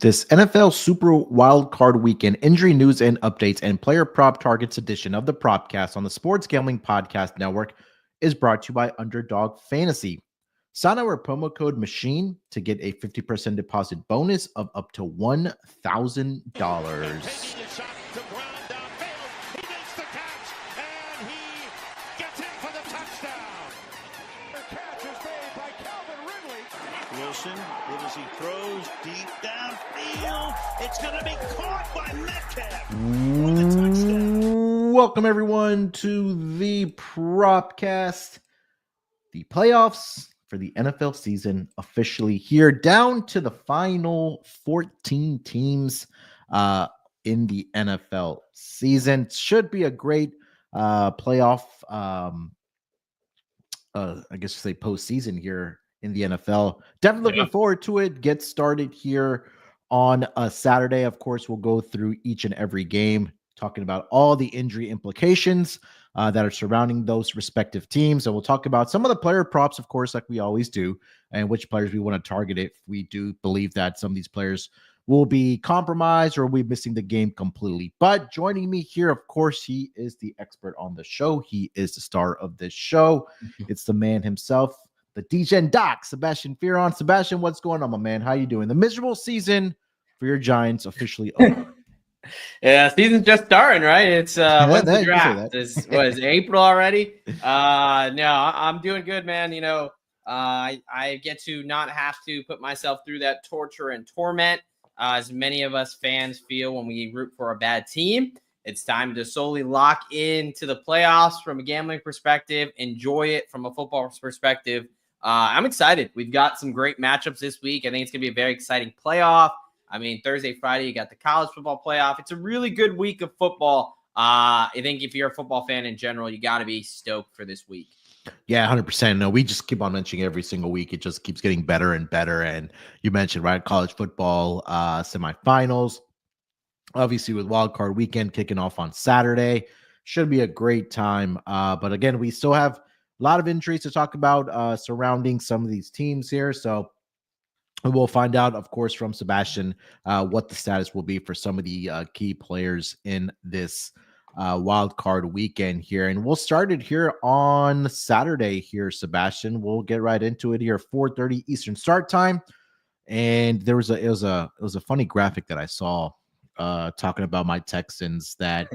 This NFL Super Wild Card Weekend injury news and updates and player prop targets edition of the Propcast on the Sports Gambling Podcast Network is brought to you by Underdog Fantasy. Sign our promo code MACHINE to get a 50% deposit bonus of up to $1,000. It as he throws deep downfield. It's going to be caught by Metcalf. Welcome, everyone, to the Propcast. The playoffs for the NFL season officially here, down to the final 14 teams in the NFL season. Should be a great playoff, I guess you say postseason here in the NFL. Definitely looking forward to it. Get started here on a Saturday. Of course, we'll go through each and every game, talking about all the injury implications that are surrounding those respective teams. And we'll talk about some of the player props, of course, like we always do, and which players we want to target if we do believe that some of these players will be compromised or will be missing the game completely. But joining me here, of course, he is the expert on the show. He is the star of this show. It's the man himself, the DJ Doc, Sebastian Fearon. Sebastian, what's going on, my man? How you doing? The miserable season for your Giants officially over. Yeah, season's just starting, right? It's when's the draft? Is April already? No, I'm doing good, man. You know, I get to not have to put myself through that torture and torment as many of us fans feel when we root for a bad team. It's time to solely lock into the playoffs from a gambling perspective, enjoy it from a football perspective. I'm excited. We've got some great matchups this week. I think it's going to be a very exciting playoff. I mean, Thursday, Friday, you got the college football playoff. It's a really good week of football. I think if you're a football fan in general, you got to be stoked for this week. Yeah, 100%. No, we just keep on mentioning every single week. It just keeps getting better and better. And you mentioned, right, college football semifinals. Obviously, with Wild Card Weekend kicking off on Saturday. Should be a great time. But again, we still have a lot of injuries to talk about surrounding some of these teams here. So we'll find out, of course, from Sebastian what the status will be for some of the key players in this Wild Card Weekend here. And we'll start it here on Saturday here, Sebastian. We'll get right into it here, 4:30 Eastern start time. And it was a funny graphic that I saw talking about my Texans, that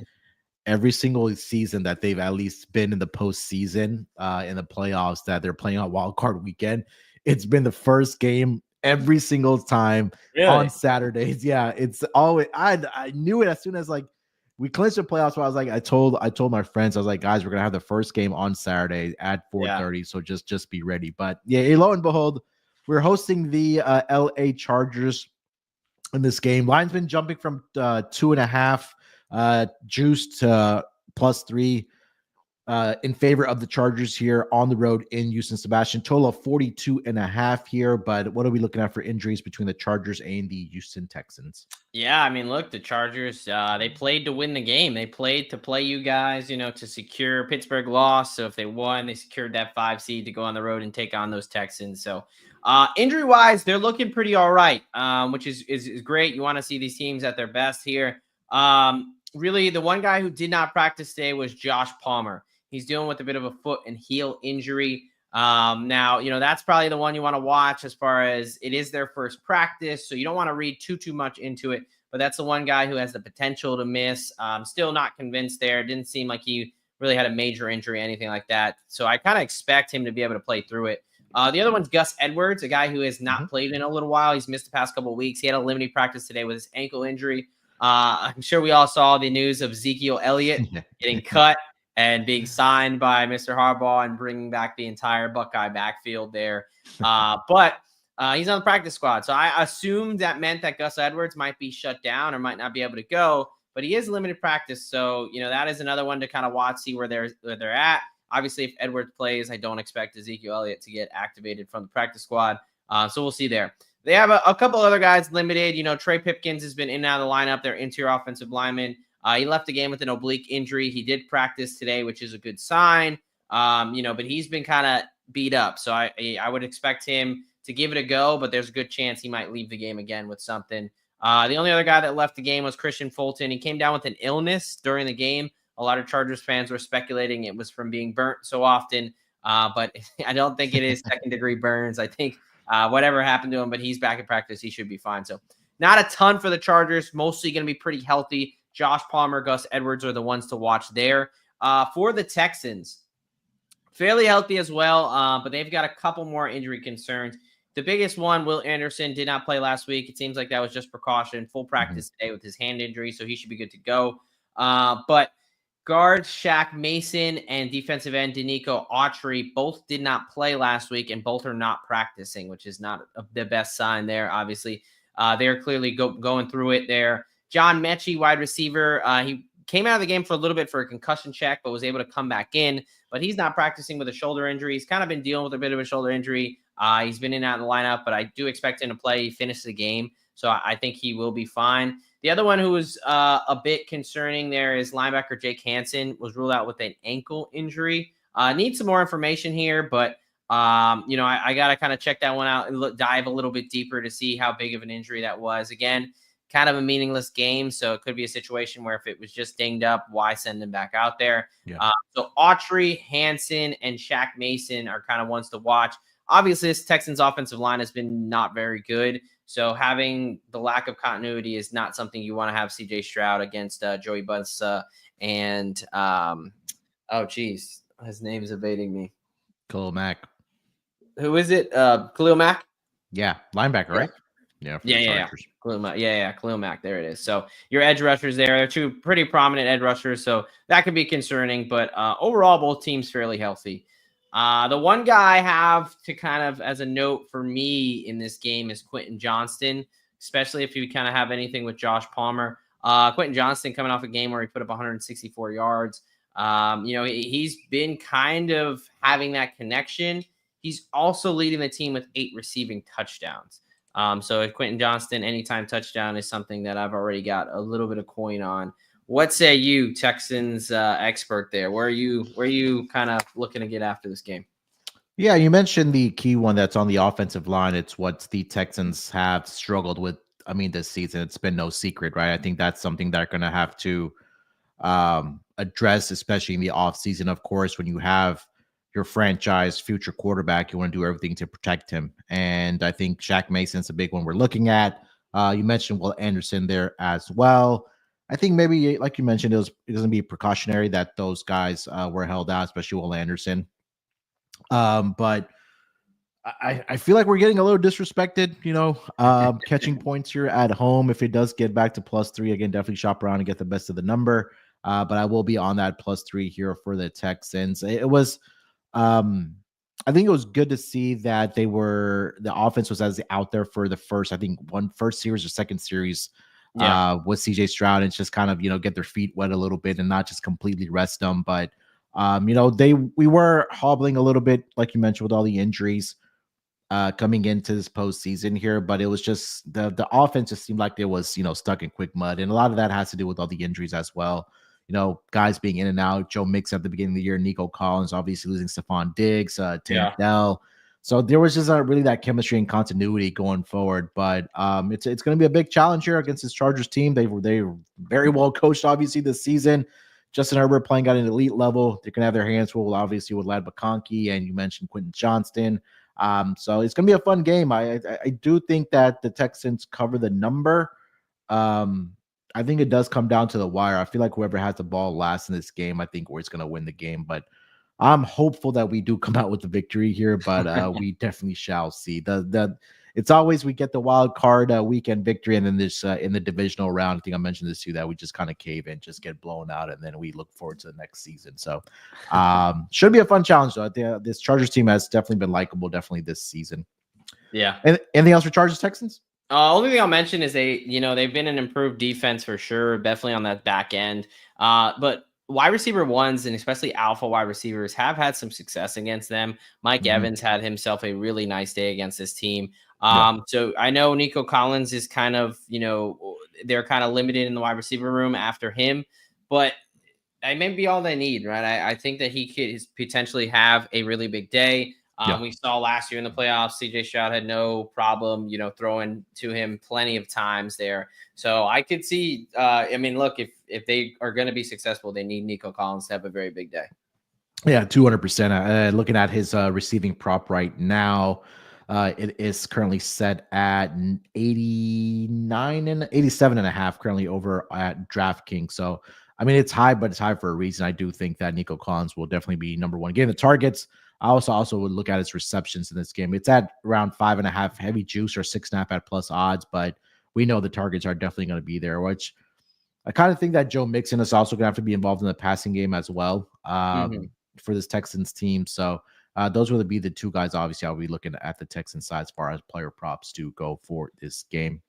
every single season that they've at least been in the postseason in the playoffs, that they're playing on Wild Card Weekend, it's been the first game every single time on Saturdays. Yeah, it's always, I knew it as soon as like we clinched the playoffs. Where I was like, I told my friends, I was like, guys, we're gonna have the first game on Saturday at 4:30, so just be ready. But yeah, lo and behold, we're hosting the LA Chargers in this game. Line's been jumping from 2.5 juice to +3 in favor of the Chargers here on the road in Houston. Sebastian, total of 42.5 here. But what are we looking at for injuries between the Chargers and the Houston Texans? Yeah, I mean, look, the Chargers, they played to win the game. They played to play you guys, you know, to secure. Pittsburgh lost. So if they won, they secured that 5 seed to go on the road and take on those Texans. So injury-wise, they're looking pretty all right, which is great. You want to see these teams at their best here. Really, the one guy who did not practice today was Josh Palmer. He's dealing with a bit of a foot and heel injury. Now, you know, that's probably the one you want to watch as far as it is their first practice. So you don't want to read too much into it. But that's the one guy who has the potential to miss. Still not convinced there. Didn't seem like he really had a major injury, anything like that. So I kind of expect him to be able to play through it. The other one's Gus Edwards, a guy who has not played in a little while. He's missed the past couple of weeks. He had a limited practice today with his ankle injury. I'm sure we all saw the news of Ezekiel Elliott getting cut and being signed by Mr. Harbaugh and bringing back the entire Buckeye backfield there. But he's on the practice squad. So I assumed that meant that Gus Edwards might be shut down or might not be able to go, but he is limited practice. So, you know, that is another one to kind of watch, see where they're at. Obviously, if Edwards plays, I don't expect Ezekiel Elliott to get activated from the practice squad. So we'll see there. They have a couple other guys limited. You know, Trey Pipkins has been in and out of the lineup, their interior offensive lineman. He left the game with an oblique injury. He did practice today, which is a good sign. You know, but he's been kind of beat up. So I would expect him to give it a go, but there's a good chance he might leave the game again with something. The only other guy that left the game was Christian Fulton. He came down with an illness during the game. A lot of Chargers fans were speculating it was from being burnt so often, but I don't think it is second-degree burns. I think whatever happened to him, but he's back in practice. He should be fine. So not a ton for the Chargers. Mostly going to be pretty healthy. Josh Palmer, Gus Edwards are the ones to watch there. For the Texans, fairly healthy as well, but they've got a couple more injury concerns. The biggest one, Will Anderson, did not play last week. It seems like that was just precaution. Full practice today with his hand injury, so he should be good to go. But guard Shaq Mason and defensive end Danico Autry both did not play last week, and both are not practicing, which is not the best sign there, obviously. They're clearly going through it there. John Mechie, wide receiver, he came out of the game for a little bit for a concussion check, but was able to come back in. But he's not practicing with a shoulder injury. He's kind of been dealing with a bit of a shoulder injury. He's been in and out of the lineup, but I do expect him to play. He finished the game, so I think he will be fine. The other one who was a bit concerning there is linebacker Jake Hansen, was ruled out with an ankle injury. Need some more information here, but I got to kind of check that one out and dive a little bit deeper to see how big of an injury that was. Again, kind of a meaningless game, so it could be a situation where if it was just dinged up, why send him back out there? Yeah. So Autry, Hansen, and Shaq Mason are kind of ones to watch. Obviously, this Texans offensive line has been not very good, so having the lack of continuity is not something you want to have CJ Stroud against Joey Bosa and his name is evading me. Khalil Mack. Who is it? Khalil Mack? Yeah, linebacker, right? Yeah. Khalil Mack. Khalil Mack. There it is. So your edge rushers there. They're two pretty prominent edge rushers, so that could be concerning. But overall, both teams fairly healthy. The one guy I have to kind of as a note for me in this game is Quentin Johnston, especially if you kind of have anything with Josh Palmer. Quentin Johnston coming off a game where he put up 164 yards. He's been kind of having that connection. He's also leading the team with 8 receiving touchdowns. So if Quentin Johnston, anytime touchdown is something that I've already got a little bit of coin on. What say you, Texans expert there? Where are you kind of looking to get after this game? Yeah, you mentioned the key one that's on the offensive line. It's what the Texans have struggled with. I mean, this season, it's been no secret, right? I think that's something they're going to have to address, especially in the offseason. Of course, when you have your franchise future quarterback, you want to do everything to protect him. And I think Shaq Mason's a big one we're looking at. You mentioned Will Anderson there as well. I think maybe, like you mentioned, it was going to be precautionary that those guys were held out, especially Will Anderson. But I feel like we're getting a little disrespected, catching points here at home. If it does get back to +3, again, definitely shop around and get the best of the number. But I will be on that +3 here for the Texans. It was, I think it was good to see that the offense was as out there for the first series or second series. With CJ Stroud, and it's just kind of, get their feet wet a little bit and not just completely rest them. But, we were hobbling a little bit, like you mentioned, with all the injuries coming into this postseason here. But it was just the offense just seemed like it was, stuck in quick mud. And a lot of that has to do with all the injuries as well. Guys being in and out. Joe Mix at the beginning of the year, Nico Collins, obviously losing Stephon Diggs, Tim Dell. So there was just not really that chemistry and continuity going forward, but it's going to be a big challenge here against this Chargers team. They were very well coached, obviously, this season. Justin Herbert playing at an elite level. They're going to have their hands full, obviously, with Ladd McConkey, and you mentioned Quentin Johnston. So it's going to be a fun game. I do think that the Texans cover the number. I think it does come down to the wire. I feel like whoever has the ball last in this game, I think is going to win the game, but I'm hopeful that we do come out with the victory here, but we definitely shall see. It's always we get the wild card weekend victory, and then this in the divisional round. I think I mentioned this too, that we just kind of cave in, just get blown out, and then we look forward to the next season. So should be a fun challenge though. This Chargers team has definitely been likable, definitely this season. Yeah. And anything else for Chargers Texans? Only thing I'll mention is they've been an improved defense for sure, definitely on that back end. But wide receiver ones, and especially alpha wide receivers, have had some success against them. Mike Evans had himself a really nice day against this team. So I know Nico Collins is kind of, they're kind of limited in the wide receiver room after him, but that may be all they need, right? I think that he could potentially have a really big day. We saw last year in the playoffs, CJ Stroud had no problem, throwing to him plenty of times there. So I could see, look, if they are going to be successful, they need Nico Collins to have a very big day. Yeah, 200%. Looking at his receiving prop right now, it is currently set at 87.5 currently over at DraftKings. So, it's high, but it's high for a reason. I do think that Nico Collins will definitely be number one. Getting the targets, I also would look at his receptions in this game. It's at around 5.5 heavy juice or 6.5 at plus odds, but we know the targets are definitely going to be there, which I kind of think that Joe Mixon is also going to have to be involved in the passing game as well for this Texans team. So those will be the two guys. Obviously, I'll be looking at the Texans side as far as player props to go for this game.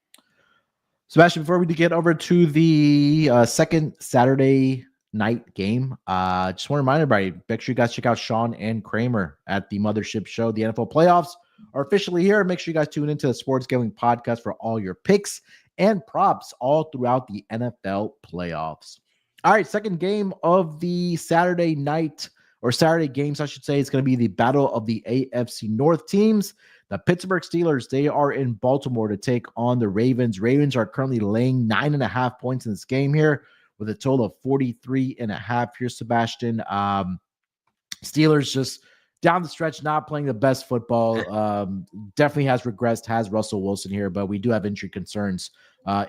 Sebastian, before we get over to the second Saturday night game, just want to remind everybody, make sure you guys check out Sean and Kramer at the Mothership Show. The NFL playoffs are officially here. Make sure you guys tune into the Sports Gambling Podcast for all your picks and props all throughout the NFL playoffs. All right, second game of the Saturday night, or Saturday games, I should say, is going to be the battle of the AFC North teams. The Pittsburgh Steelers, they are in Baltimore to take on the Ravens. Ravens are currently laying 9.5 points in this game here with a total of 43.5 here, Sebastian. Steelers just down the stretch, not playing the best football. Definitely has regressed, has Russell Wilson here, but we do have injury concerns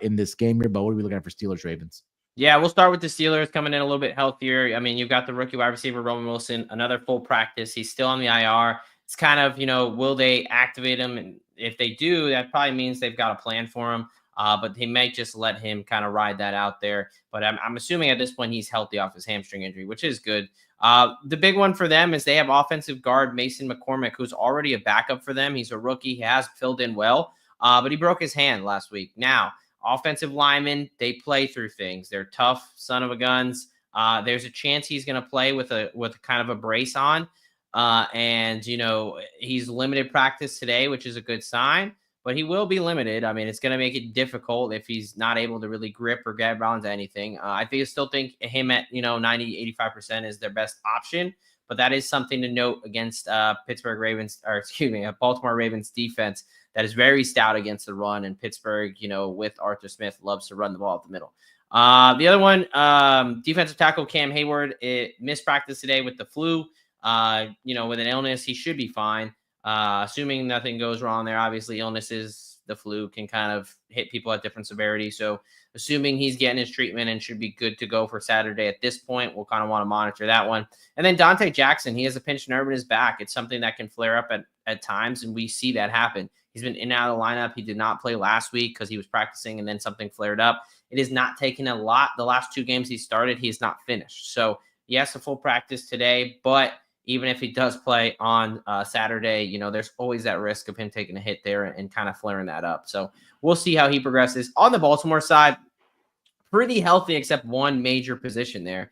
in this game here. But what are we looking at for Steelers Ravens? Yeah, we'll start with the Steelers coming in a little bit healthier. You've got the rookie wide receiver, Roman Wilson, another full practice. He's still on the IR. It's kind of, will they activate him? And if they do, that probably means they've got a plan for him. But they might just let him kind of ride that out there. But I'm assuming at this point he's healthy off his hamstring injury, which is good. The big one for them is they have offensive guard Mason McCormick, who's already a backup for them. He's a rookie. He has filled in well, but he broke his hand last week. Now, offensive linemen, they play through things. They're tough son of a guns. There's a chance he's going to play with a kind of a brace on. And he's limited practice today, which is a good sign, but he will be limited. It's going to make it difficult if he's not able to really grip or grab onto anything. I still think him at, 90-85% is their best option, but that is something to note against Baltimore Ravens defense that is very stout against the run, and Pittsburgh, with Arthur Smith, loves to run the ball up the middle. The other one, defensive tackle Cam Hayward, missed practice today with the flu. With an illness, he should be fine. Assuming nothing goes wrong there. Obviously, illnesses, the flu can kind of hit people at different severity. So assuming he's getting his treatment and should be good to go for Saturday at this point, we'll kind of want to monitor that one. And then Dante Jackson, he has a pinched nerve in his back. It's something that can flare up at times, and we see that happen. He's been in and out of the lineup. He did not play last week because he was practicing and then something flared up. It is not taking a lot. The last two games he started, he's not finished. So yes, a full practice today, but even if he does play on Saturday, there's always that risk of him taking a hit there and kind of flaring that up. So we'll see how he progresses. On the Baltimore side, pretty healthy except one major position there.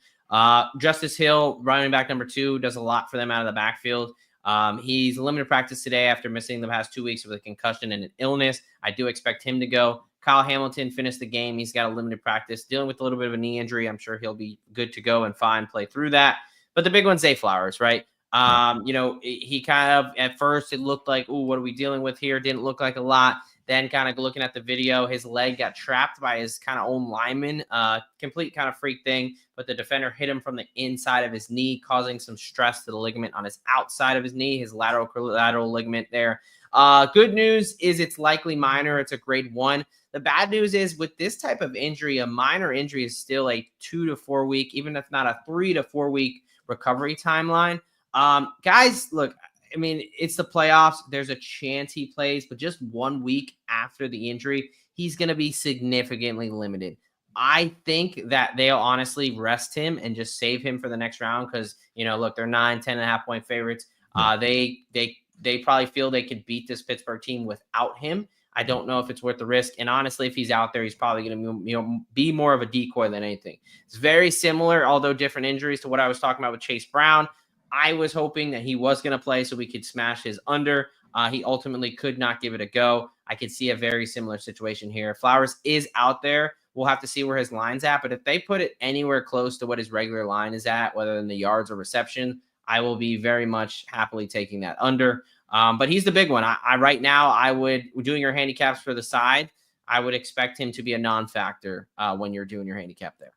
Justice Hill, running back number 2, does a lot for them out of the backfield. He's limited practice today after missing the past 2 weeks with a concussion and an illness. I do expect him to go. Kyle Hamilton finished the game. He's got a limited practice, dealing with a little bit of a knee injury. I'm sure he'll be good to go and fine, play through that. But the big one's Zay Flowers, right? He kind of, at first, it looked like, ooh, what are we dealing with here? Didn't look like a lot. Then kind of looking at the video, his leg got trapped by his kind of own lineman. Complete kind of freak thing. But the defender hit him from the inside of his knee, causing some stress to the ligament on his outside of his knee, his lateral ligament there. Good news is it's likely minor. It's a grade 1. The bad news is with this type of injury, a minor injury is still a 2 to 4 week, even if not a 3 to 4 week recovery timeline. Guys, look, it's the playoffs. There's a chance he plays, but just 1 week after the injury, he's going to be significantly limited. I think that they'll honestly rest him and just save him for the next round because, look, they're 10.5 point favorites. They probably feel they could beat this Pittsburgh team without him. I don't know if it's worth the risk. And honestly, if he's out there, he's probably going to be more of a decoy than anything. It's very similar, although different injuries, to what I was talking about with Chase Brown. I was hoping that he was going to play so we could smash his under. He ultimately could not give it a go. I could see a very similar situation here. Flowers is out there. We'll have to see where his line's at. But if they put it anywhere close to what his regular line is at, whether in the yards or reception, I will be very much happily taking that under. But he's the big one. I right now, I would, doing your handicaps for the side, I would expect him to be a non-factor when you're doing your handicap there.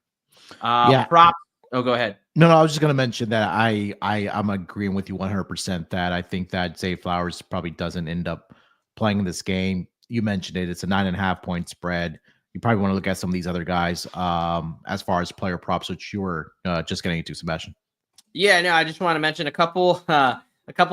Yeah. Prop. Oh, go ahead. No, I was just going to mention that I'm agreeing with you 100% that I think that Zay Flowers probably doesn't end up playing in this game. You mentioned it. It's a 9.5-point spread. You probably want to look at some of these other guys as far as player props, which you were just getting into, Sebastian. Yeah, no, I just want to mention a couple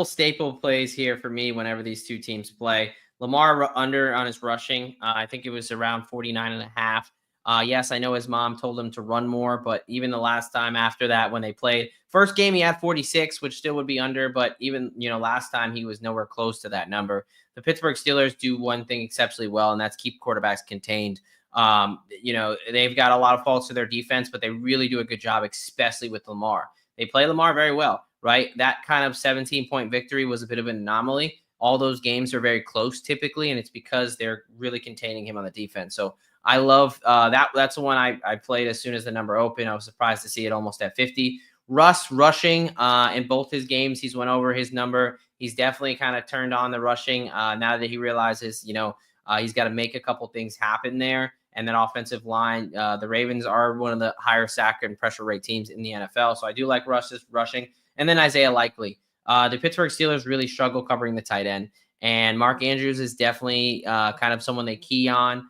staple plays here for me whenever these two teams play. Lamar under on his rushing. I think it was around 49.5. Yes, I know his mom told him to run more, but even the last time after that, when they played first game, he had 46, which still would be under. But even, last time he was nowhere close to that number. The Pittsburgh Steelers do one thing exceptionally well, and that's keep quarterbacks contained. They've got a lot of faults to their defense, but they really do a good job, especially with Lamar. They play Lamar very well, right? That kind of 17-point victory was a bit of an anomaly. All those games are very close typically, and it's because they're really containing him on the defense. So I love that. That's the one I played as soon as the number opened. I was surprised to see it almost at 50. Russ rushing in both his games, he's went over his number. He's definitely kind of turned on the rushing now that he realizes, he's got to make a couple things happen there. And then offensive line, the Ravens are one of the higher sack and pressure rate teams in the NFL. So I do like Russ's rushing. And then Isaiah Likely. The Pittsburgh Steelers really struggle covering the tight end. And Mark Andrews is definitely kind of someone they key on.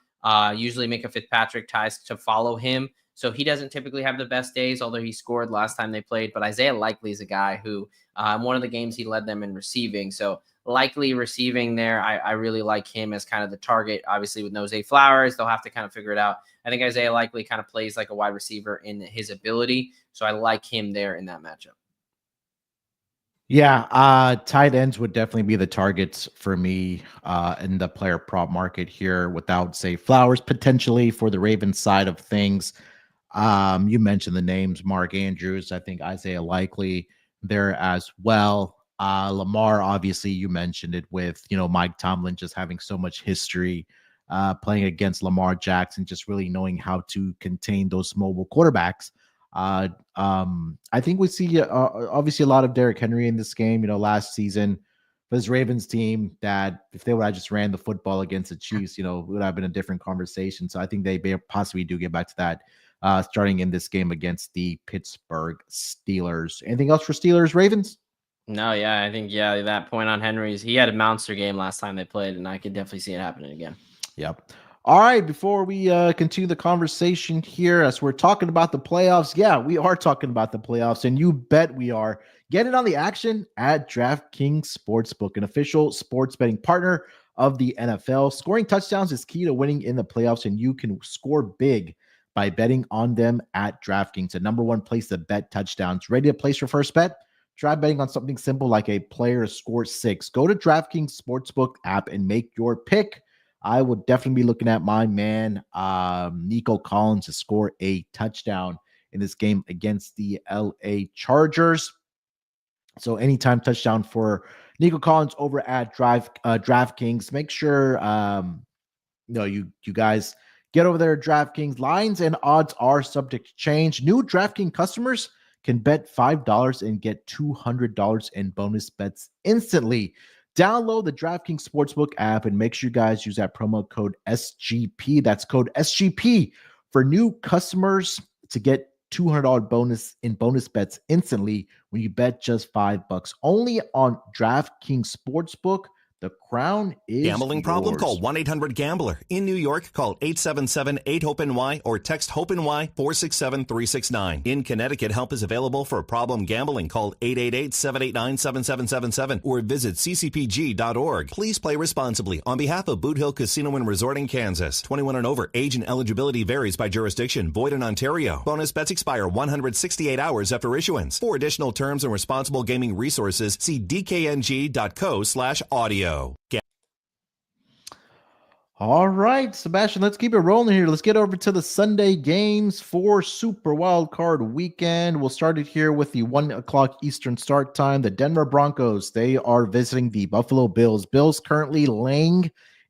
Usually Minka Fitzpatrick tries to follow him. So he doesn't typically have the best days, although he scored last time they played. But Isaiah Likely is a guy who, one of the games he led them in receiving. So Likely receiving there, I really like him as kind of the target. Obviously, with no Zay Flowers, they'll have to kind of figure it out. I think Isaiah Likely kind of plays like a wide receiver in his ability. So I like him there in that matchup. Yeah, tight ends would definitely be the targets for me in the player prop market here without, say, Flowers potentially for the Ravens side of things. You mentioned the names, Mark Andrews. I think Isaiah Likely there as well. Lamar, obviously, you mentioned it with, Mike Tomlin just having so much history playing against Lamar Jackson, just really knowing how to contain those mobile quarterbacks. I think we see obviously a lot of Derrick Henry in this game. Last season for this Ravens team, that if they would have just ran the football against the Chiefs, it would have been a different conversation. So I think they possibly do get back to that starting in this game against the Pittsburgh Steelers. Anything else for Steelers Ravens? No, yeah, I think that point on Henry's, he had a monster game last time they played, and I could definitely see it happening again. Yep. All right, before we continue the conversation here, as we're talking about the playoffs, yeah, we are talking about the playoffs, and you bet we are. Get in on the action at DraftKings Sportsbook, an official sports betting partner of the NFL. Scoring touchdowns is key to winning in the playoffs, and you can score big by betting on them at DraftKings, the number one place to bet touchdowns. Ready to place your first bet? Try betting on something simple like a player to score 6. Go to DraftKings Sportsbook app and make your pick. I would definitely be looking at my man, Nico Collins, to score a touchdown in this game against the LA Chargers. So anytime touchdown for Nico Collins over at DraftKings. Make sure you guys get over there at DraftKings. Lines and odds are subject to change. New DraftKings customers can bet $5 and get $200 in bonus bets instantly. Download the DraftKings Sportsbook app and make sure you guys use that promo code SGP. That's code SGP for new customers to get $200 bonus bets instantly when you bet just $5. Only on DraftKings Sportsbook. The crown is Gambling yours. problem? Call 1-800-GAMBLER. In New York, call 877-8-HOPENY or text HOPENY 467-369. In Connecticut, help is available for problem gambling. Call 888-789-7777 or visit ccpg.org. Please play responsibly. On behalf of Boot Hill Casino and Resort in Kansas, 21 and over, age and eligibility varies by jurisdiction. Void in Ontario. Bonus bets expire 168 hours after issuance. For additional terms and responsible gaming resources, see dkng.co/audio. All right, Sebastian, let's keep it rolling here. Let's get over to the Sunday games for Super Wild Card Weekend. We'll start it here with the 1 o'clock Eastern start time. The Denver Broncos, they are visiting the Buffalo Bills. Bills currently laying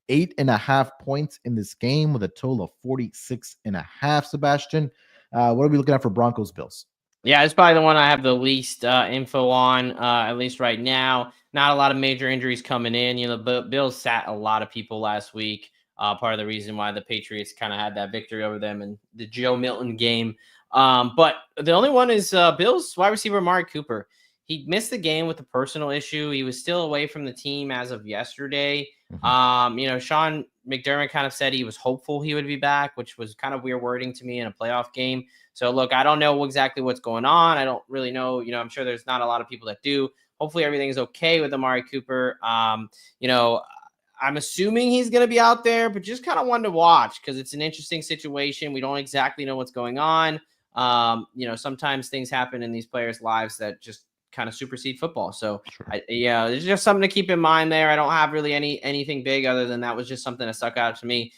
8.5 points in this game with a total of 46.5. Sebastian, what are we looking at for Broncos Bills? Yeah, it's probably the one I have the least info on, at least right now. Not a lot of major injuries coming in. Bills sat a lot of people last week. Part of the reason why the Patriots kind of had that victory over them in the Joe Milton game. But the only one is Bills wide receiver Amari Cooper. He missed the game with a personal issue. He was still away from the team as of yesterday. Sean McDermott kind of said he was hopeful he would be back, which was kind of weird wording to me in a playoff game. So look, I don't know exactly what's going on. I don't really know. I'm sure there's not a lot of people that do. Hopefully everything is okay with Amari Cooper. I'm assuming he's going to be out there, but just kind of wanted to watch because it's an interesting situation. We don't exactly know what's going on. Sometimes things happen in these players' lives that just kind of supersede football. So Sure. there's just something to keep in mind there. I don't have really anything big other than that was just something that stuck out to me.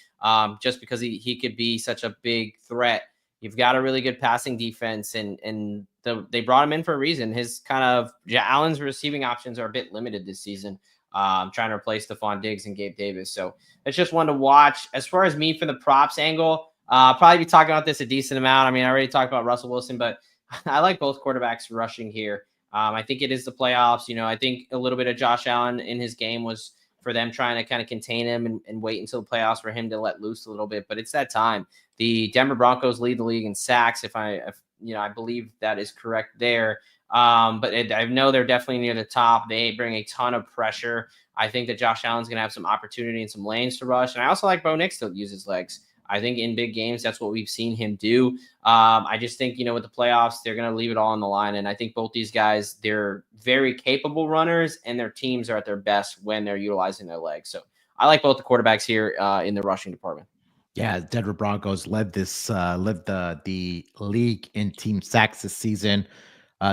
Just because he could be such a big threat. You've got a really good passing defense, and they brought him in for a reason. His Allen's receiving options are a bit limited this season. Trying to replace Stephon Diggs and Gabe Davis. So it's just one to watch. As far as me for the props angle, probably be talking about this a decent amount. I mean, I already talked about Russell Wilson, but I like both quarterbacks rushing here. I think it is the playoffs. I think a little bit of Josh Allen in his game was for them trying to kind of contain him and wait until the playoffs for him to let loose a little bit. But it's that time. The Denver Broncos lead the league in sacks. I believe that is correct there. But I know they're definitely near the top. They bring a ton of pressure. I think that Josh Allen's going to have some opportunity and some lanes to rush. And I also like Bo Nix to use his legs. I think in big games, that's what we've seen him do. I just think, with the playoffs, they're going to leave it all on the line. And I think both these guys, they're very capable runners, and their teams are at their best when they're utilizing their legs. So I like both the quarterbacks here in the rushing department. Yeah, Denver Broncos led the league in team sacks this season.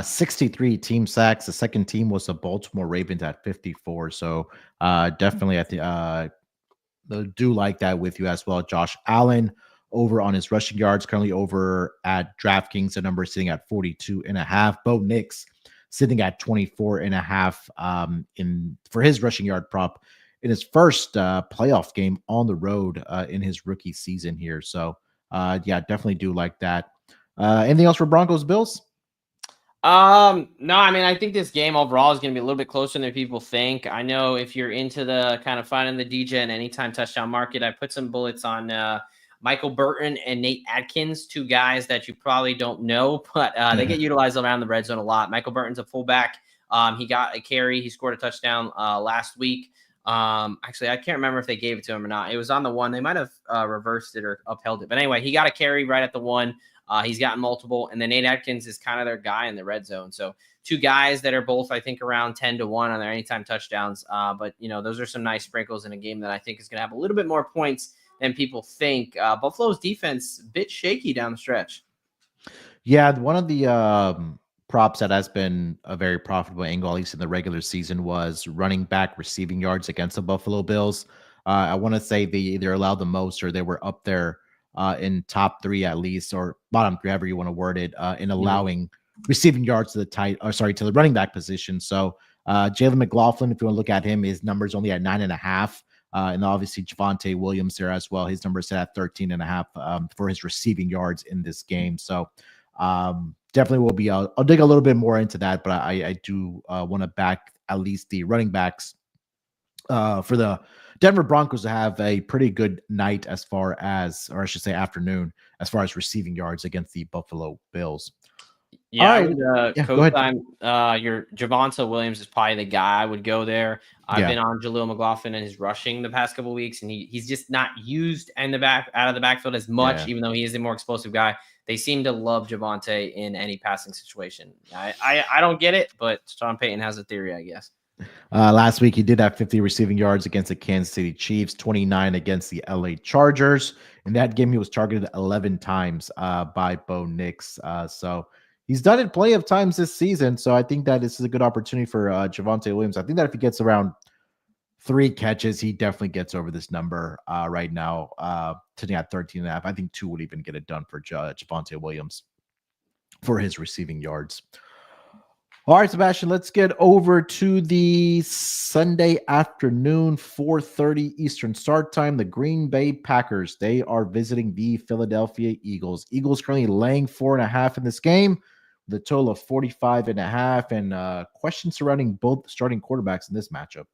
63 team sacks. The second team was the Baltimore Ravens at 54. So definitely, I think do like that with you as well. Josh Allen over on his rushing yards, currently over at DraftKings, the number sitting at 42.5. Bo Nix sitting at 24.5 for his rushing yard prop in his first playoff game on the road in his rookie season here. So definitely do like that. Anything else for Broncos Bills? No, I mean, I think this game overall is going to be a little bit closer than people think. I know if you're into the kind of finding the DJ and anytime touchdown market, I put some bullets on Michael Burton and Nate Adkins, two guys that you probably don't know, but they get utilized around the red zone a lot. Michael Burton's a fullback. He got a carry. He scored a touchdown last week. Actually, I can't remember if they gave it to him or not. It was on the one. They might have reversed it or upheld it. But anyway, he got a carry right at the one. He's gotten multiple, and then Nate Atkins is kind of their guy in the red zone. So two guys that are both, I think, around 10-1 on their anytime touchdowns. But those are some nice sprinkles in a game that I think is going to have a little bit more points than people think. Buffalo's defense a bit shaky down the stretch. Yeah, one of the props that has been a very profitable angle, at least in the regular season, was running back receiving yards against the Buffalo Bills. I want to say they either allowed the most or they were up there in top three at least, or bottom three, however you want to word it, in allowing receiving yards to the running back position. So Jalen McLaughlin, if you want to look at him, his number's only at 9.5. And obviously Javonte Williams there as well. His number is set at 13.5 for his receiving yards in this game. So definitely will be, I'll dig a little bit more into that, but I do want to back at least the running backs for the Denver Broncos to have a pretty good night as far as, or I should say afternoon, as far as receiving yards against the Buffalo Bills. Yeah, All I right. would co-sign your Javonte Williams is probably the guy I would go there. I've been on Jaleel McLaughlin and his rushing the past couple of weeks, and he's just not used out of the backfield as much, even though he is the more explosive guy. They seem to love Javonte in any passing situation. I don't get it, but Sean Payton has a theory, I guess. Last week, he did have 50 receiving yards against the Kansas City Chiefs, 29 against the LA Chargers. In that game, he was targeted 11 times by Bo Nix. So he's done it plenty of times this season. So I think that this is a good opportunity for Javonte Williams. I think that if he gets around 3 catches, he definitely gets over this number right now, sitting at 13.5. I think 2 would even get it done for Javonte Williams for his receiving yards. All right, Sebastian, let's get over to the Sunday afternoon, 4:30 Eastern start time. The Green Bay Packers, they are visiting the Philadelphia Eagles. Eagles currently laying 4.5 in this game the total of 45.5, and questions surrounding both starting quarterbacks in this matchup.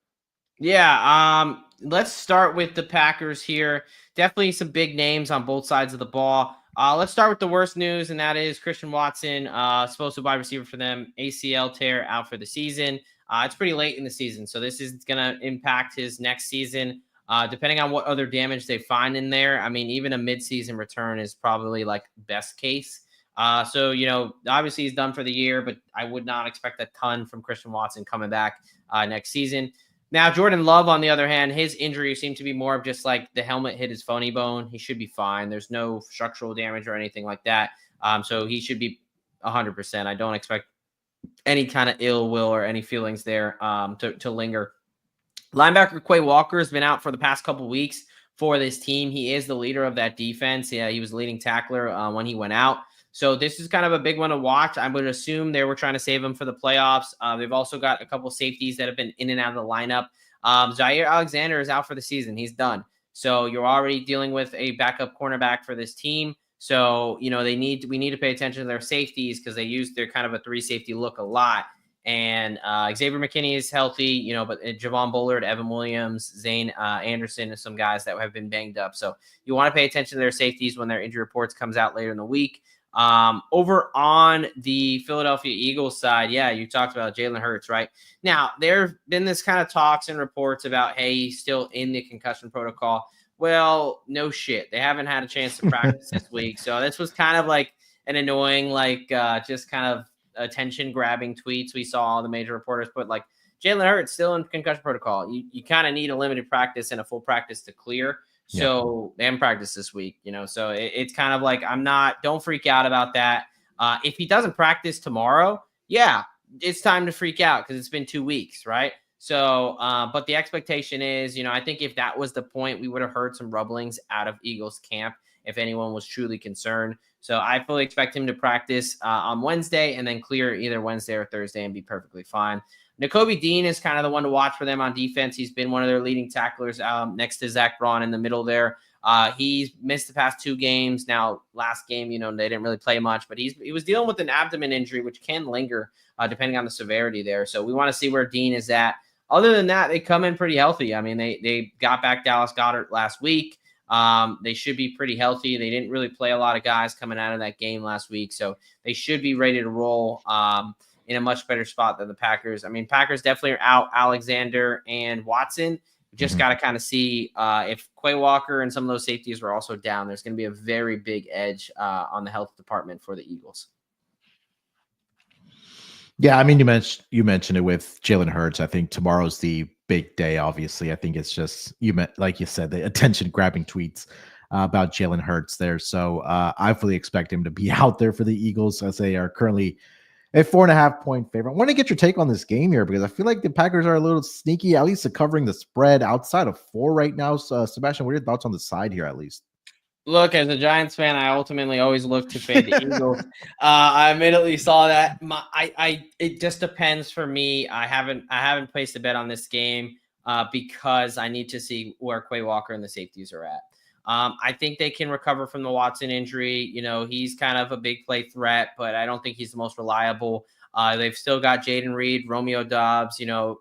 Yeah, let's start with the Packers here. Definitely some big names on both sides of the ball. Let's start with the worst news, and that is Christian Watson, supposed to wide receiver for them, ACL tear, out for the season. It's pretty late in the season, so this is going to impact his next season. Depending on what other damage they find in there, I mean, even a midseason return is probably like best case. So, obviously he's done for the year, but I would not expect a ton from Christian Watson coming back next season. Now, Jordan Love, on the other hand, his injury seemed to be more of just like the helmet hit his phony bone. He should be fine. There's no structural damage or anything like that. So he should be 100%. I don't expect any kind of ill will or any feelings there to linger. Linebacker Quay Walker has been out for the past couple of weeks for this team. He is the leader of that defense. Yeah, he was leading tackler when he went out. So this is kind of a big one to watch. I would assume they were trying to save him for the playoffs. They've also got a couple safeties that have been in and out of the lineup. Jair Alexander is out for the season. He's done. So you're already dealing with a backup cornerback for this team. So, we need to pay attention to their safeties because they use their kind of a 3-safety look a lot. And Xavier McKinney is healthy, but Javon Bullard, Evan Williams, Zane Anderson, and some guys that have been banged up. So you want to pay attention to their safeties when their injury reports comes out later in the week. Over on the Philadelphia Eagles side, yeah, you talked about Jalen Hurts, right? Now, there have been this kind of talks and reports about, hey, he's still in the concussion protocol. Well, no shit. They haven't had a chance to practice this week. So this was kind of like an annoying, just kind of attention-grabbing tweets we saw all the major reporters put, like, Jalen Hurts still in concussion protocol. You kind of need a limited practice and a full practice to clear. So they haven't practiced this week, so it's kind of like, don't freak out about that. If he doesn't practice tomorrow, yeah, it's time to freak out because it's been 2 weeks, right? So, but the expectation is, I think if that was the point, we would have heard some rumblings out of Eagles camp if anyone was truly concerned. So I fully expect him to practice on Wednesday and then clear either Wednesday or Thursday and be perfectly fine. Nakobe Dean is kind of the one to watch for them on defense. He's been one of their leading tacklers next to Zach Braun in the middle there. He's missed the past 2 games. Now, last game, they didn't really play much, but he was dealing with an abdomen injury, which can linger depending on the severity there. So we want to see where Dean is at. Other than that, they come in pretty healthy. I mean, they got back Dallas Goedert last week. They should be pretty healthy. They didn't really play a lot of guys coming out of that game last week, so they should be ready to roll in a much better spot than the Packers. I mean, Packers definitely are out Alexander and Watson. Just got to kind of see if Quay Walker and some of those safeties were also down. There's going to be a very big edge on the health department for the Eagles. Yeah, I mean, you mentioned it with Jalen Hurts. I think tomorrow's the big day. Obviously, I think it's just like you said, the attention-grabbing tweets about Jalen Hurts there. So I fully expect him to be out there for the Eagles as they are currently a 4.5-point favorite. I want to get your take on this game here because I feel like the Packers are a little sneaky, at least covering the spread outside of 4 right now. So, Sebastian, what are your thoughts on the side here, at least? Look, as a Giants fan, I ultimately always look to fade the Eagles. I immediately saw that. It just depends for me. I haven't placed a bet on this game because I need to see where Quay Walker and the safeties are at. I think they can recover from the Watson injury. He's kind of a big play threat, but I don't think he's the most reliable. They've still got Jaden Reed, Romeo Doubs,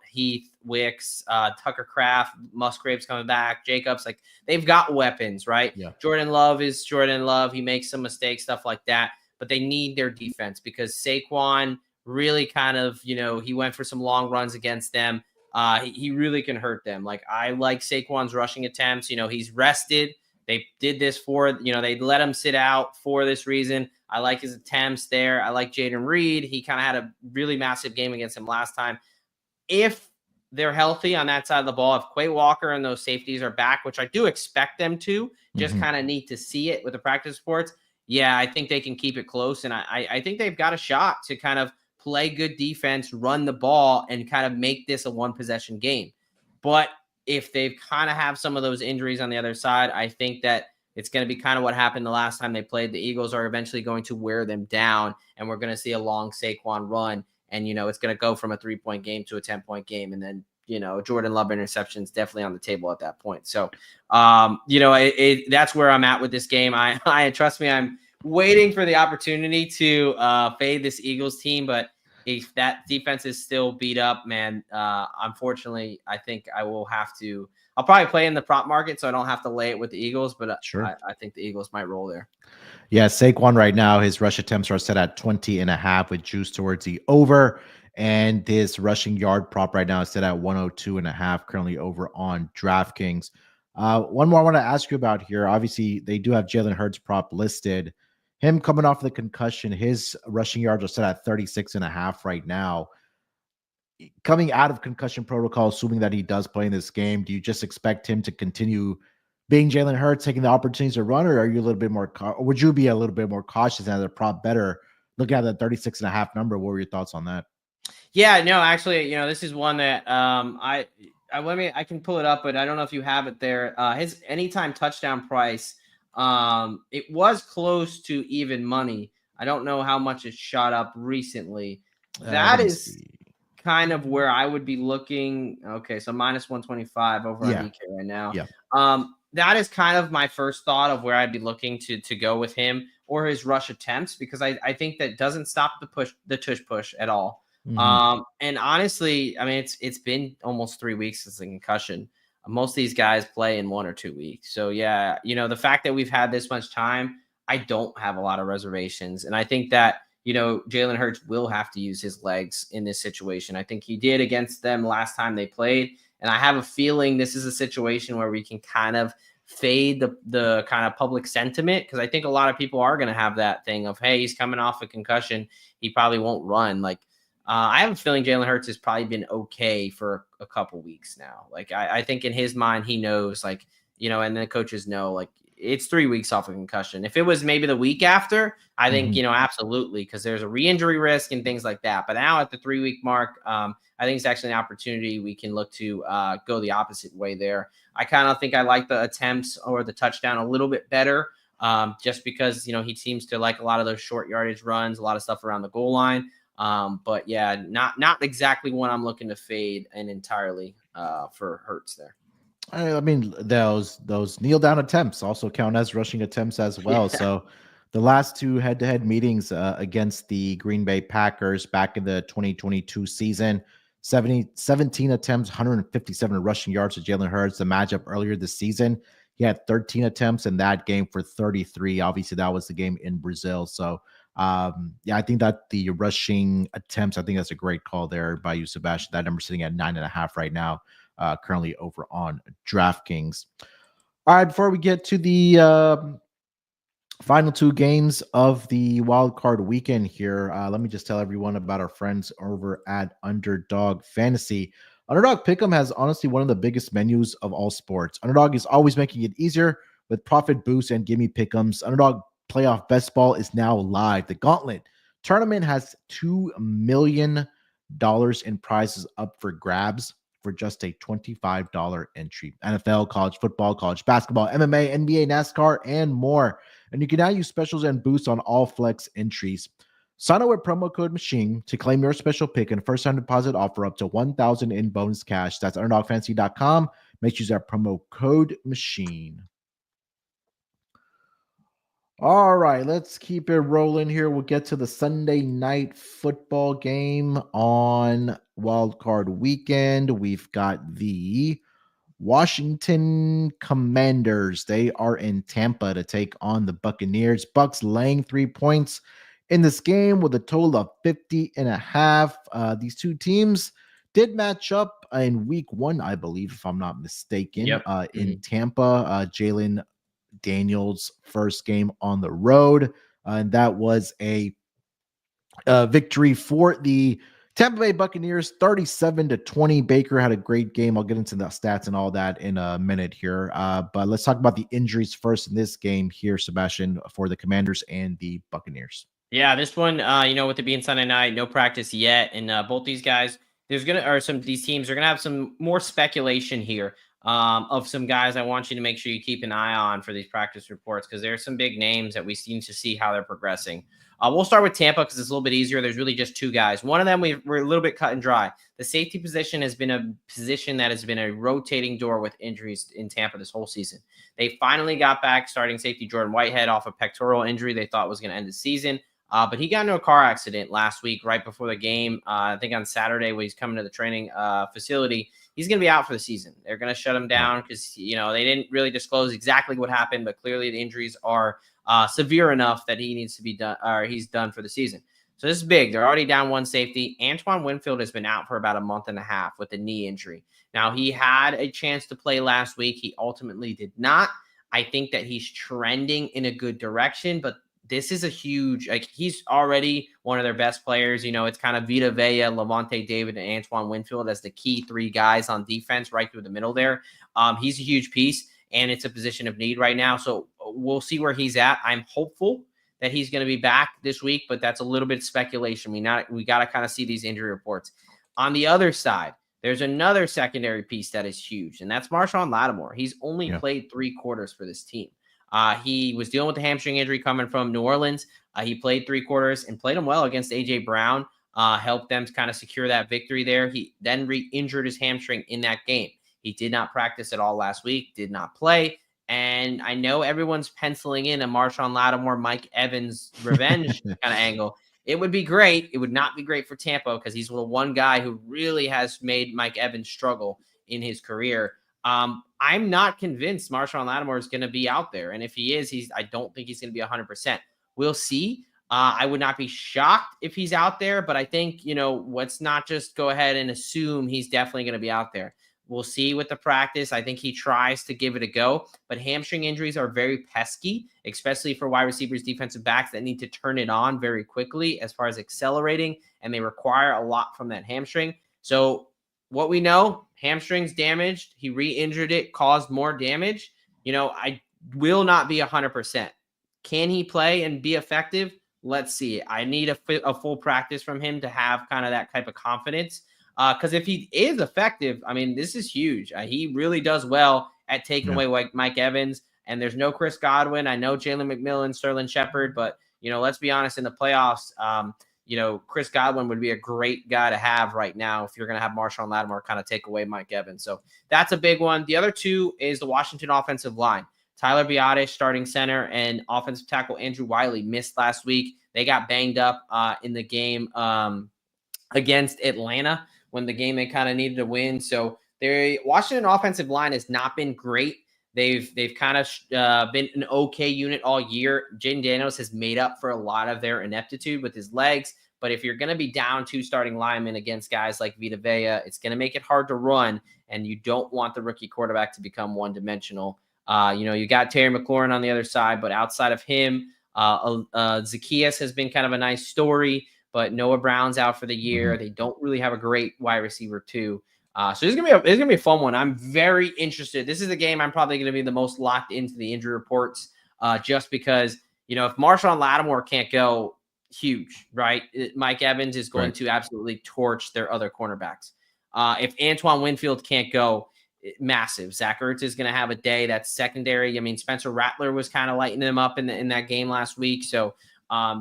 Heath, Wicks, Tucker Kraft, Musgrave's coming back, Jacobs. Like, they've got weapons, right? Yeah. Jordan Love is Jordan Love. He makes some mistakes, stuff like that. But they need their defense because Saquon really kind of, he went for some long runs against them. He really can hurt them. Like, I like Saquon's rushing attempts. He's rested. They did this for, they let him sit out for this reason. I like his attempts there. I like Jaden Reed. He kind of had a really massive game against him last time. If they're healthy on that side of the ball, if Quay Walker and those safeties are back, which I do expect them to, just kind of need to see it with the practice reports. Yeah, I think they can keep it close. And I think they've got a shot to kind of play good defense, run the ball, and kind of make this a 1-possession game. But if they kind of have some of those injuries on the other side, I think that it's going to be kind of what happened the last time they played. The Eagles are eventually going to wear them down, and we're going to see a long Saquon run. And, it's going to go from a 3-point game to a 10-point game. And then, Jordan Love interceptions definitely on the table at that point. So, that's where I'm at with this game. Trust me, I'm waiting for the opportunity to fade this Eagles team, but if that defense is still beat up, man, unfortunately, I think I'll probably play in the prop market so I don't have to lay it with the Eagles, but Sure. I think the Eagles might roll there. Yeah, Saquon right now, his rush attempts are set at 20.5 with juice towards the over. And his rushing yard prop right now is set at 102.5, currently over on DraftKings. One more I want to ask you about here. Obviously, they do have Jalen Hurts prop listed. Him coming off the concussion, his rushing yards are set at 36.5 right now. Coming out of concussion protocol, assuming that he does play in this game, do you just expect him to continue being Jalen Hurts, taking the opportunities to run, or are you a little bit more, or would you be a little bit more cautious as a prop better? Looking at that 36.5 number, what were your thoughts on that? Yeah, no, actually, this is one that I can pull it up, but I don't know if you have it there. His anytime touchdown price, it was close to even money. I don't know how much it shot up recently. That is kind of where I would be looking. Okay, so minus 125 over on DK right now. Yeah. That is kind of my first thought of where I'd be looking to go with him or his rush attempts, because I think that doesn't stop the tush push at all. Mm-hmm. And honestly, I mean, it's been almost 3 weeks since the concussion. Most of these guys play in 1 or 2 weeks. So yeah, the fact that we've had this much time, I don't have a lot of reservations. And I think that, Jalen Hurts will have to use his legs in this situation. I think he did against them last time they played. And I have a feeling this is a situation where we can kind of fade the kind of public sentiment, because I think a lot of people are going to have that thing of, hey, he's coming off a concussion, he probably won't run. Like, I have a feeling Jalen Hurts has probably been okay for a couple weeks now. Like, I think in his mind, he knows, like, and the coaches know, like, it's 3 weeks off a concussion. If it was maybe the week after, I think, absolutely, because there's a re-injury risk and things like that. But now at the 3 week mark, I think it's actually an opportunity we can look to go the opposite way there. I kind of think I like the attempts or the touchdown a little bit better, just because, he seems to like a lot of those short yardage runs, a lot of stuff around the goal line. But yeah, not exactly one I'm looking to fade and entirely for Hurts there. I mean, those kneel down attempts also count as rushing attempts as well. Yeah. So the last 2 head-to-head meetings against the Green Bay Packers back in the 2022 season, 17 attempts, 157 rushing yards to Jalen Hurts. The matchup earlier this season, he had 13 attempts in that game for 33. Obviously, that was the game in Brazil. So, yeah, I think that the rushing attempts, I think that's a great call there by you, Sebastian. That number sitting at 9.5 right now. Currently over on DraftKings. All right, before we get to the final 2 games of the wild card weekend here, let me just tell everyone about our friends over at Underdog Fantasy. Underdog Pick'em has honestly one of the biggest menus of all sports. Underdog is always making it easier with profit boosts and gimme pick'ems. Underdog Playoff Best Ball is now live. The Gauntlet tournament has $2 million in prizes up for grabs for just a $25 entry. NFL, college football, college basketball, MMA, NBA, NASCAR, and more. And you can now use specials and boosts on all flex entries. Sign up with promo code MACHINE to claim your special pick and first-time deposit offer up to $1,000 in bonus cash. That's UnderdogFantasy.com. Make sure you use that promo code MACHINE. All right, let's keep it rolling here. We'll get to the Sunday night football game on wildcard weekend. We've got the Washington Commanders. They are in Tampa to take on the Buccaneers. Bucks laying 3 points in this game with a total of 50.5. These 2 teams did match up in week 1, I believe, if I'm not mistaken, in Tampa. Jalen Daniels' first game on the road, and that was a victory for the Tampa Bay Buccaneers, 37-20. Baker had a great game. I'll get into the stats and all that in a minute here, but let's talk about the injuries first in this game here, Sebastian, for the Commanders and the Buccaneers. Yeah, this one, with it being Sunday night, no practice yet, and both these guys, these teams are gonna have some more speculation here. of some guys I want you to make sure you keep an eye on for these practice reports, because there are some big names that we seem to see how they're progressing. We'll start with Tampa because it's a little bit easier. There's really just two guys. One of them we're a little bit cut and dry. The safety position has been a position that has been a rotating door with injuries in Tampa this whole season. They finally got back starting safety Jordan Whitehead off a pectoral injury they thought was going to end the season. But he got into a car accident last week right before the game. I think on Saturday when he's coming to the training facility. He's going to be out for the season. They're going to shut him down because, they didn't really disclose exactly what happened, but clearly the injuries are severe enough that he needs to be done, or he's done for the season. So this is big. They're already down one safety. Antoine Winfield has been out for about a month and a half with a knee injury. Now, he had a chance to play last week. He ultimately did not. I think that he's trending in a good direction, but this is a huge, he's already one of their best players. It's kind of Vita Vea, Levante David, and Antoine Winfield as the key three guys on defense right through the middle there. He's a huge piece, and it's a position of need right now. So we'll see where he's at. I'm hopeful that he's going to be back this week, but that's a little bit of speculation. We got to kind of see these injury reports. On the other side, there's another secondary piece that is huge, and that's Marshawn Lattimore. He's only played 3 quarters for this team. He was dealing with the hamstring injury coming from New Orleans. He played 3 quarters and played them well against A.J. Brown, helped them kind of secure that victory there. He then re-injured his hamstring in that game. He did not practice at all last week, did not play. And I know everyone's penciling in a Marshawn Lattimore, Mike Evans revenge kind of angle. It would be great. It would not be great for Tampa because he's the one guy who really has made Mike Evans struggle in his career. I'm not convinced Marshawn Lattimore is going to be out there. And if he is, I don't think he's going to be 100%. We'll see. I would not be shocked if he's out there, but I think, let's not just go ahead and assume he's definitely going to be out there. We'll see with the practice. I think he tries to give it a go, but hamstring injuries are very pesky, especially for wide receivers, defensive backs that need to turn it on very quickly as far as accelerating, and they require a lot from that hamstring. So what we know, hamstrings damaged, he re-injured it, caused more damage. I will not be 100%. Can he play and be effective? Let's see. I need a full practice from him to have kind of that type of confidence. Because if he is effective, this is huge. He really does well at taking away Mike Evans. And there's no Chris Godwin. I know Jalen McMillan, Sterling Shepard, but, let's be honest, in the playoffs, Chris Godwin would be a great guy to have right now if you're going to have Marshawn Lattimore kind of take away Mike Evans. So that's a big one. The other two is the Washington offensive line. Tyler Biadasz, starting center, and offensive tackle Andrew Wiley missed last week. They got banged up in the game against Atlanta when the game they kind of needed to win. So their Washington offensive line has not been great. They've kind of been an okay unit all year. Jaden Daniels has made up for a lot of their ineptitude with his legs. But if you're going to be down 2 starting linemen against guys like Vita Vea, it's going to make it hard to run, and you don't want the rookie quarterback to become one-dimensional. You got Terry McLaurin on the other side, but outside of him, Zacchaeus has been kind of a nice story, but Noah Brown's out for the year. They don't really have a great wide receiver too. So it's gonna be a fun one. I'm very interested. This is the game I'm probably gonna be the most locked into the injury reports, just because if Marshawn Lattimore can't go, huge, right? Mike Evans is going to absolutely torch their other cornerbacks. If Antoine Winfield can't go, massive. Zach Ertz is going to have a day that's secondary. Spencer Rattler was kind of lighting them up in that game last week. So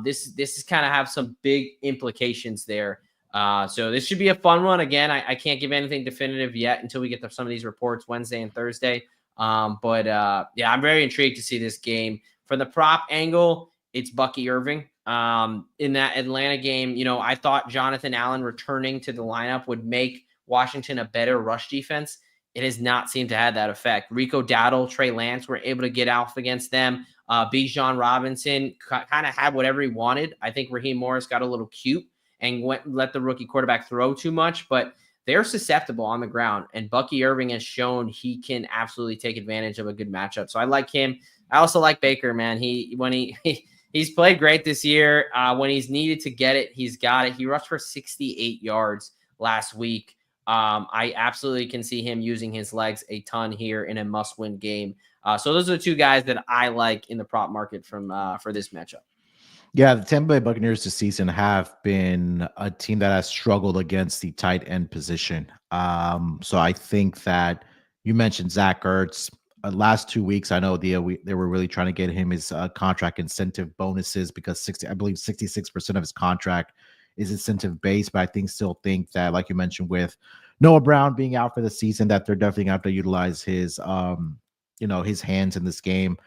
this is kind of have some big implications there. So this should be a fun one. Again, I can't give anything definitive yet until we get to some of these reports Wednesday and Thursday. But I'm very intrigued to see this game. From the prop angle, it's Bucky Irving. In that Atlanta game, I thought Jonathan Allen returning to the lineup would make Washington a better rush defense. It has not seemed to have that effect. Rico Dowdle, Trey Lance were able to get off against them. Bijan Robinson kind of had whatever he wanted. I think Raheem Morris got a little cute and let the rookie quarterback throw too much, but they're susceptible on the ground. And Bucky Irving has shown he can absolutely take advantage of a good matchup. So I like him. I also like Baker, man. He's played great this year. When he's needed to get it, he's got it. He rushed for 68 yards last week. I absolutely can see him using his legs a ton here in a must-win game. So those are the 2 guys that I like in the prop market for this matchup. Yeah, the Tampa Bay Buccaneers this season have been a team that has struggled against the tight end position. So I think that, You mentioned Zach Ertz. Last 2 weeks, I know they were really trying to get him his contract incentive bonuses because 66% of his contract is incentive based. But I still think that, like you mentioned, with Noah Brown being out for the season, that they're definitely going to have to utilize his, his hands in this game.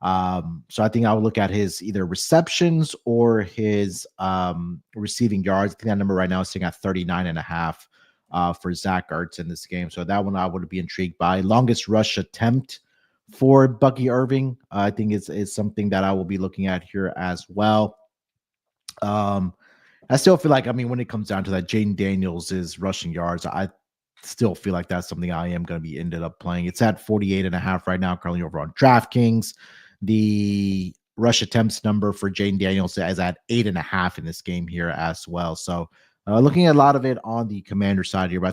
So I think I would look at his either receptions or his receiving yards. I think that number right now is sitting at 39.5 for Zach Ertz in this game. So that one I would be intrigued by. Longest rush attempt for Bucky Irving, I think is something that I will be looking at here as well. I still feel like, when it comes down to that, Jaden Daniels is rushing yards. I still feel like that's something I am going to be ended up playing. It's at 48.5 right now, currently over on DraftKings. The rush attempts number for Jaden Daniels is at 8.5 in this game here as well. So looking at a lot of it on the Commander side here, but I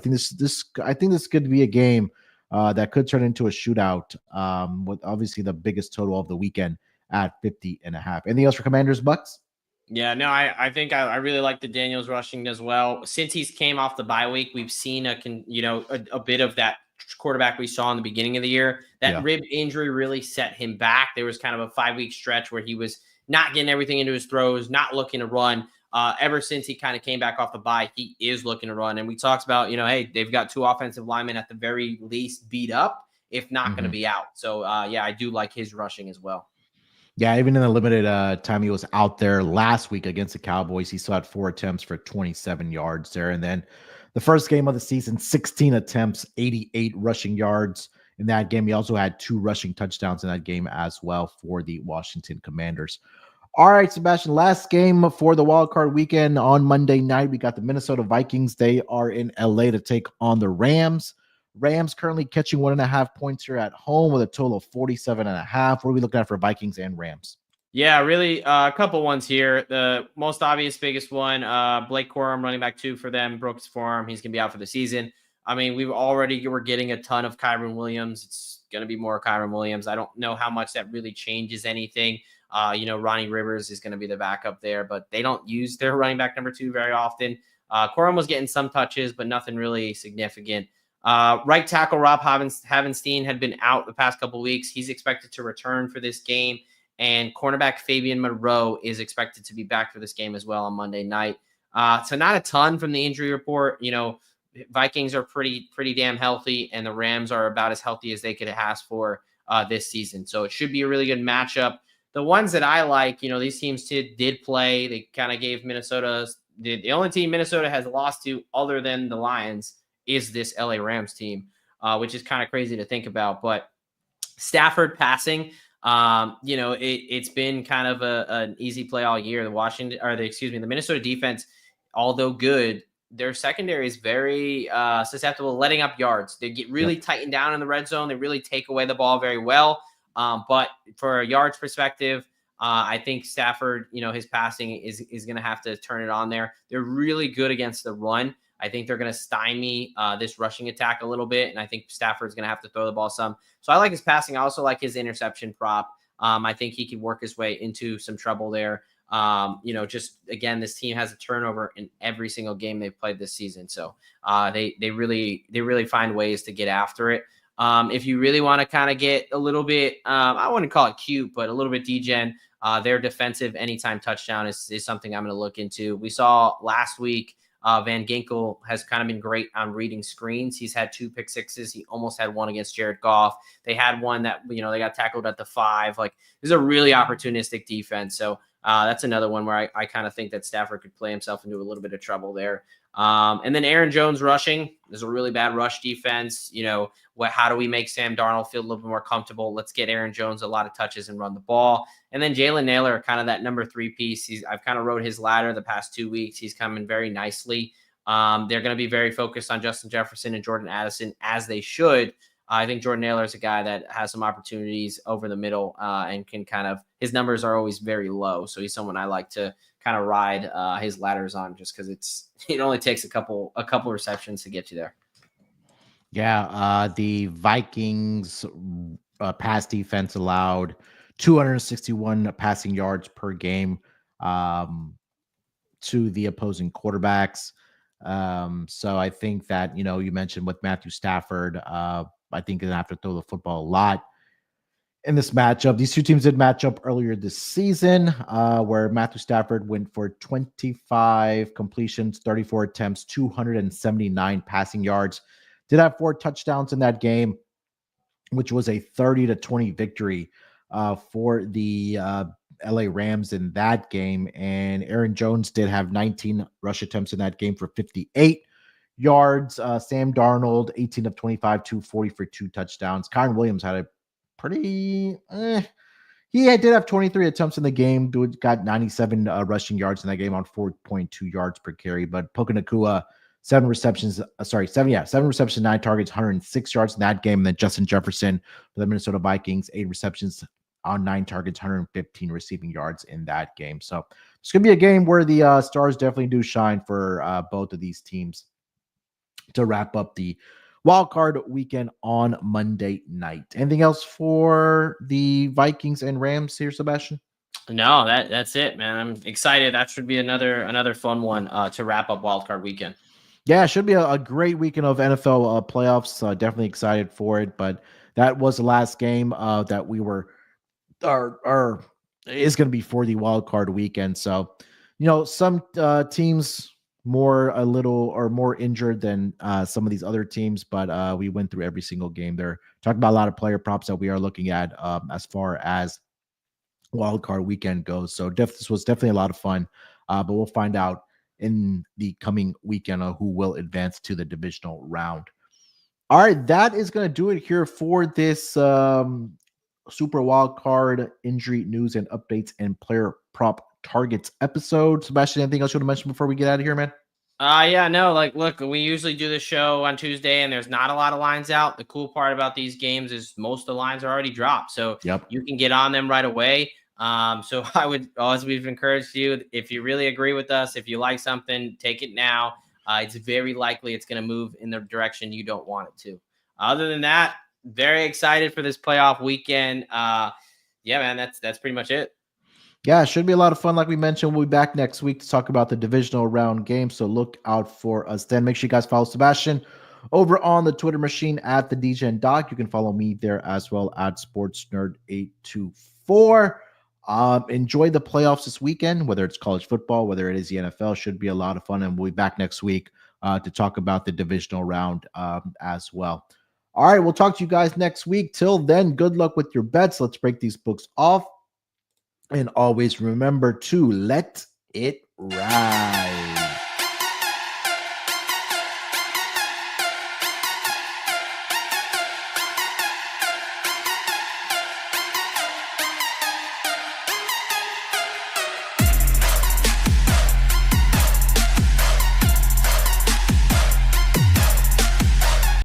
think this could be a game that could turn into a shootout, with obviously the biggest total of the weekend at 50.5. Anything else for Commanders, Bucks? Yeah, no, I think I really like the Daniels rushing as well. Since he's came off the bye week, we've seen a bit of that quarterback we saw in the beginning of the year. That rib injury really set him back. There was kind of a 5-week stretch where he was not getting everything into his throws, not looking to run. Ever since he kind of came back off the bye, he is looking to run. And we talked about, hey, they've got 2 offensive linemen at the very least beat up, if not going to be out. So, I do like his rushing as well. Yeah, even in the limited time he was out there last week against the Cowboys, he still had 4 attempts for 27 yards there. And then the first game of the season, 16 attempts, 88 rushing yards in that game. He also had 2 rushing touchdowns in that game as well for the Washington Commanders. All right, Sebastian, last game for the wild card weekend on Monday night. We got the Minnesota Vikings. They are in LA to take on the Rams. Rams currently catching 1.5 points here at home with a total of 47.5. What are we looking at for Vikings and Rams? Yeah, really a couple ones here. The most obvious, biggest one, Blake Corum, running back 2 for them, broke his forearm. He's going to be out for the season. We're getting a ton of Kyren Williams. It's going to be more Kyren Williams. I don't know how much that really changes anything. Ronnie Rivers is going to be the backup there, but they don't use their running back number 2 very often. Corum was getting some touches, but nothing really significant. Right tackle Rob Havenstein had been out the past couple of weeks. He's expected to return for this game. And cornerback Fabian Monroe is expected to be back for this game as well on Monday night. So not a ton from the injury report. Vikings are pretty damn healthy, and the Rams are about as healthy as they could ask for this season. So it should be a really good matchup. The ones that I like, these teams did play. They kind of gave the only team Minnesota has lost to other than the Lions is this LA Rams team, which is kind of crazy to think about. But Stafford passing, it's been kind of an easy play all year. The Minnesota defense, although good, their secondary is very susceptible to letting up yards. They get really tightened down in the red zone. They really take away the ball very well. But for a yards perspective, I think Stafford, his passing is going to have to turn it on there. They're really good against the run. I think they're going to stymie this rushing attack a little bit, and I think Stafford's going to have to throw the ball some. So I like his passing. I also like his interception prop. I think he can work his way into some trouble there. Again, this team has a turnover in every single game they've played this season. So they really find ways to get after it. If you really want to kind of get a little bit, I wouldn't call it cute, but a little bit degen, their defensive anytime touchdown is something I'm going to look into. We saw last week, Van Ginkel has kind of been great on reading screens. He's had 2 pick sixes. He almost had one against Jared Goff. They had one that, they got tackled at the 5. Like, this is a really opportunistic defense. So that's another one where I kind of think that Stafford could play himself into a little bit of trouble there. And then Aaron Jones rushing. There's a really bad rush defense. How do we make Sam Darnold feel a little bit more comfortable? Let's get Aaron Jones a lot of touches and run the ball. And then Jalen Naylor, kind of that number 3 piece. I've kind of rode his ladder the past 2 weeks. He's coming very nicely. They're going to be very focused on Justin Jefferson and Jordan Addison, as they should. I think Jordan Naylor is a guy that has some opportunities over the middle and can his numbers are always very low. So he's someone I like to kind of ride his ladders on, just because it only takes a couple receptions to get you there. Yeah, the Vikings pass defense allowed 261 passing yards per game to the opposing quarterbacks. So I think that, you mentioned with Matthew Stafford, I think they're going to have to throw the football a lot in this matchup. These two teams did match up earlier this season, where Matthew Stafford went for 25 completions, 34 attempts, 279 passing yards. Did have 4 touchdowns in that game, which was a 30-20 victory for the LA Rams in that game. And Aaron Jones did have 19 rush attempts in that game for 58 yards. Sam Darnold, 18 of 25, 240 for 2 touchdowns. Kyron Williams had a pretty he did have 23 attempts in the game. Dude got 97 rushing yards in that game on 4.2 yards per carry. But Puka Nacua, 7 receptions, 9 targets, 106 yards in that game. And then Justin Jefferson for the Minnesota Vikings, 8 receptions on 9 targets, 115 receiving yards in that game. So it's going to be a game where the stars definitely do shine for both of these teams to wrap up the wild card weekend on Monday night. Anything else for the Vikings and Rams here, Sebastian? No, that's it, man. I'm excited. That should be another fun one to wrap up wild card weekend. Yeah, it should be a great weekend of NFL playoffs. Definitely excited for it. But that was the last game that we were is going to be for the wild card weekend. So, some teams more injured than some of these other teams, but we went through every single game there. Talked about a lot of player props that we are looking at as far as wild card weekend goes. So this was definitely a lot of fun, but we'll find out in the coming weekend who will advance to the divisional round. All right, that is going to do it here for this Super Wild Card injury news and updates and player prop targets episode. Sebastian, anything else you want to mention before we get out of here, man? Yeah, no, look, we usually do the show on Tuesday and there's not a lot of lines out. The cool part about these games is most of the lines are already dropped. So you can get on them right away. So I would, as we've encouraged you, if you really agree with us, if you like something, take it now. It's very likely it's going to move in the direction you don't want it to. Other than that, very excited for this playoff weekend. Yeah, man, that's pretty much it. Yeah, it should be a lot of fun. Like we mentioned, we'll be back next week to talk about the divisional round game. So look out for us then. Make sure you guys follow Sebastian over on the Twitter machine at the DGen Doc. You can follow me there as well at SportsNerd824. Enjoy the playoffs this weekend, whether it's college football, whether it is the NFL. Should be a lot of fun. And we'll be back next week to talk about the divisional round as well. All right, we'll talk to you guys next week. Till then, good luck with your bets. Let's break these books off. And always remember to let it ride.